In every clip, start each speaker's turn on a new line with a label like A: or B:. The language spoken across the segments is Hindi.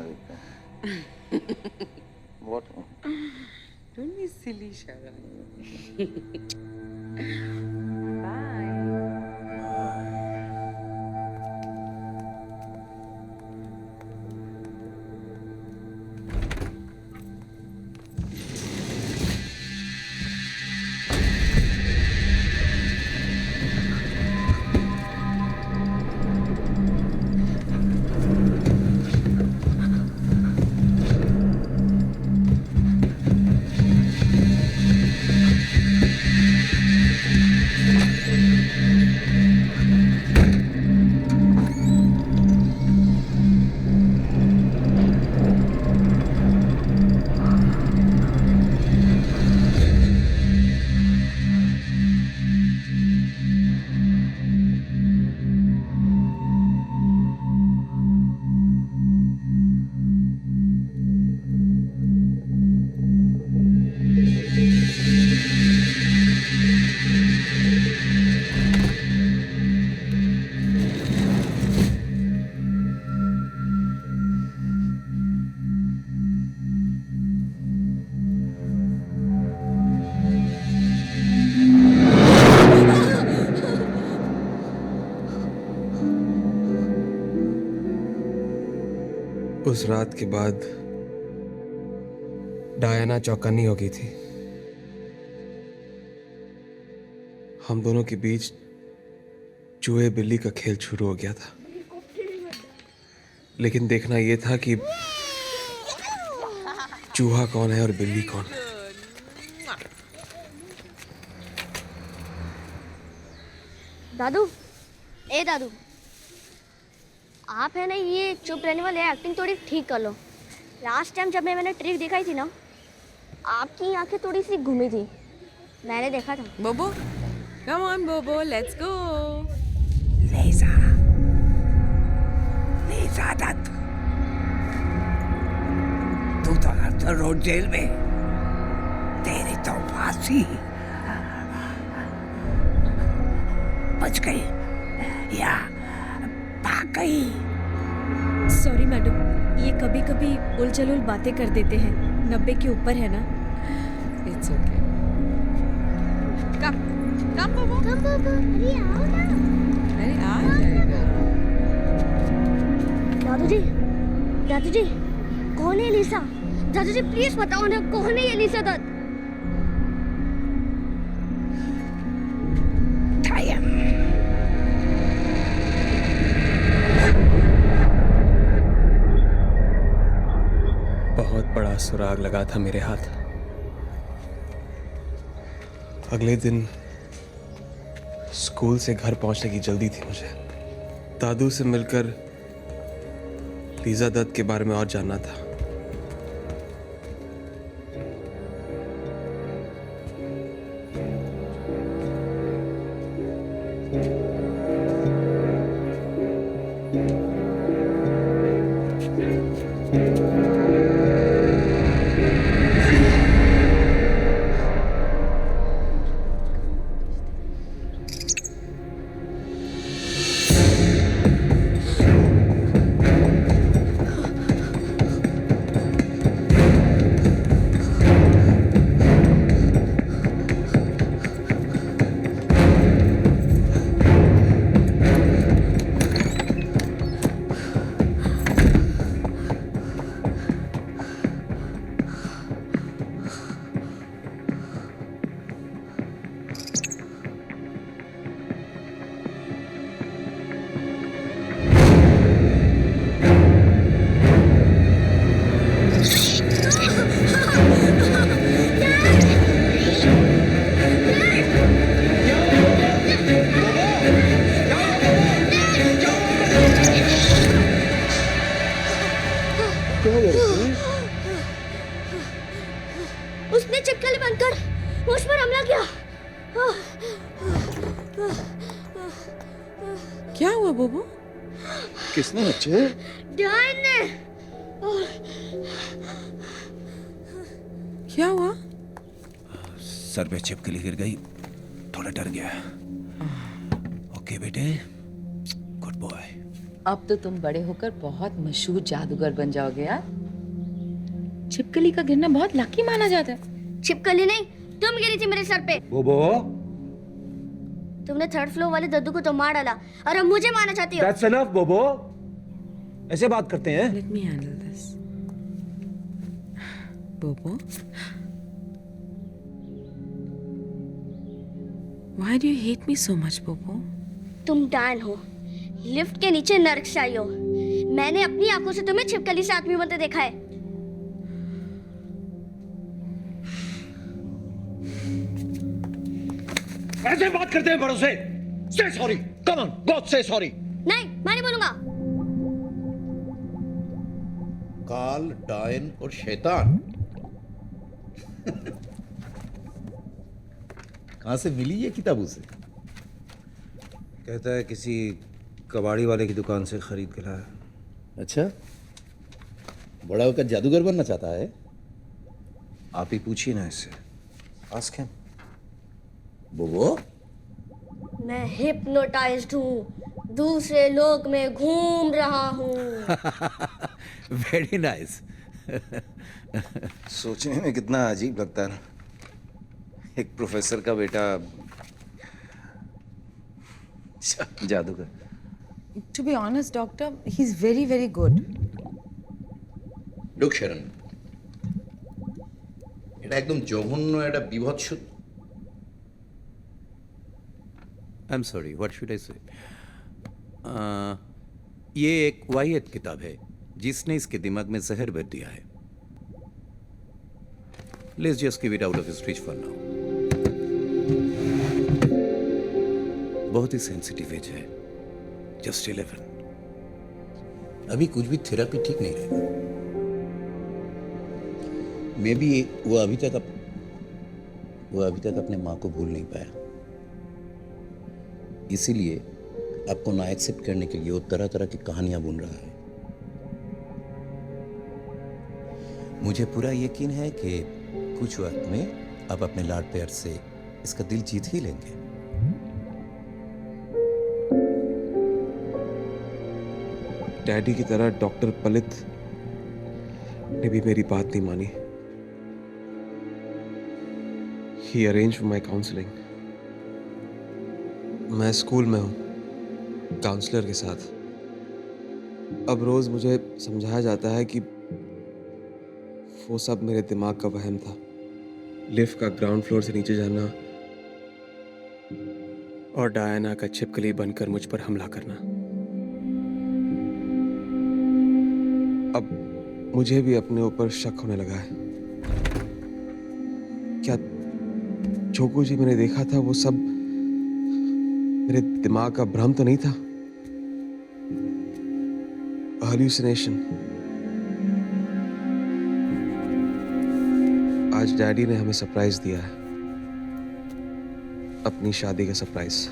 A: Rika. What?
B: Don't be silly, Sharon. Bye.
C: उस रात के बाद डायना चौकन्नी हो गई थी। हम दोनों के बीच चूहे बिल्ली का खेल शुरू हो गया था, लेकिन देखना यह था कि चूहा कौन है और बिल्ली कौन है।
D: दादू, ए दादू, आप है ना ये चुप रहने वाले एक्टिंग थोड़ी ठीक कर लो। लास्ट टाइम जब मैंने ट्रिक दिखाई थी ना, आपकी आंखें थोड़ी सी घूमी थी, मैंने देखा था।
B: Bobo, come on, Bobo, let's go.
E: Lisa, Lisa Dutt, तू तो आर्थर रोड जेल में, तेरी तो फांसी। बच गई या भाग गई?
F: सॉरी मैडम, ये कभी कभी उलझुल बातें कर देते हैं। 90 के ऊपर है ना।
B: It's okay. Come, Bobo.
D: कम बाबा, अरे आओ ना।
B: अरे आ जाएगा।
D: दादू जी, कौन है लिसा? दादू जी प्लीज बताओ ना, कौन है ये लिसा दत्त?
C: बहुत बड़ा सुराग लगा था मेरे हाथ। अगले दिन स्कूल से घर पहुंचने की जल्दी थी मुझे। दादू से मिलकर लीजा दत्त के बारे में और जानना था।
D: उसने चिपकली बनकर मुझ पर हमला किया।
B: क्या हुआ बोबो?
A: किसने बच्चे?
D: डायन ने।
B: क्या हुआ?
E: सर पे छिपकली गिर गई, थोड़ा डर गया। ओके बेटे, गुड बॉय।
G: अब तो तुम बड़े होकर बहुत मशहूर जादूगर बन जाओगे यार। छिपकली का गिरना बहुत लकी माना जाता है।
D: छिपकली नहीं, तुम गिरी थी मेरे सर पे।
A: बोबो,
D: तुमने थर्ड फ्लोर वाले दद्दू को तो मार डाला और अब मुझे मारना चाहती हो।
A: that's enough, बोबो। ऐसे बात करते हैं?
B: Let me handle this. Bobo? Why do you hate me so much, Bobo?
D: तुम डायन हो, लिफ्ट के नीचे नर्क से आई हो। मैंने अपनी आंखों से तुम्हें छिपकली से आदमी बनते देखा है।
A: ऐसे बात करते हैं बड़ों से? Say sorry. Come on, God say sorry.
D: नहीं, मैं नहीं बोलूंगा।
H: काल, डायन और शैतान कहां से मिली ये किताब उसे?
I: कहता है किसी कबाड़ी वाले की दुकान से खरीद के लाया।
H: अच्छा, बड़ा होकर जादूगर बनना चाहता है?
I: आप ही पूछिए ना इससे। Ask him.
H: बोबो,
D: मैं हिप्नोटाइज्ड हूँ, दूसरे लोक में घूम रहा हूँ।
H: Very nice.
I: सोचने में कितना अजीब लगता है ना, एक प्रोफेसर का बेटा जादूगर।
G: To be honest, doctor, he's very, very good.
H: Look শরণ, এটা একদম জঘন্য একটা বিভৎস। I am sorry, what should I से? ये एक वाहियत किताब है जिसने इसके दिमाग में जहर भर दिया है। Let's just give it out of his reach for now. बहुत ही सेंसिटिव एज है, जस्ट 11। अभी कुछ भी थेरेपी ठीक नहीं रहेगा। मे बी वो अभी तक अपने माँ को भूल नहीं पाया, इसीलिए आपको ना एक्सेप्ट करने के लिए वो तरह तरह की कहानियां बुन रहा है। मुझे पूरा यकीन है कि कुछ वक्त में आप अपने लाड प्यार से इसका दिल जीत ही लेंगे।
C: डैडी की तरह डॉक्टर पलित ने भी मेरी बात नहीं मानी। He arranged for my counseling. मैं स्कूल में हूँ काउंसलर के साथ। अब रोज मुझे समझाया जाता है कि वो सब मेरे दिमाग का वहम था। लिफ्ट का ग्राउंड फ्लोर से नीचे जाना और डायना का छिपकली बनकर मुझ पर हमला करना। अब मुझे भी अपने ऊपर शक होने लगा है। क्या जो कुछ मैंने देखा था वो सब मेरे दिमाग का भ्रम तो नहीं था? हाल्यूसिनेशन। आज डैडी ने हमें सरप्राइज दिया है, अपनी शादी का सरप्राइज।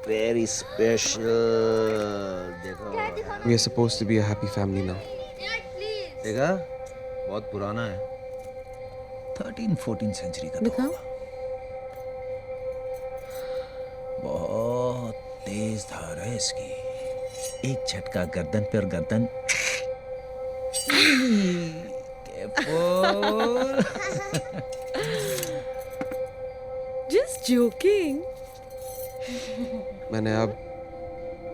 H: Very special. देखो,
C: We are supposed to be a happy family now.
I: देखा, बहुत पुराना है,
H: 13-14 सेंचुरी का
B: दिखाओ।
H: बहुत तेज धार है इसकी, एक झटका गर्दन पर गर्दन।
B: Just joking.
C: मैंने अब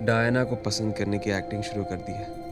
C: डायना को पसंद करने की एक्टिंग शुरू कर दी है।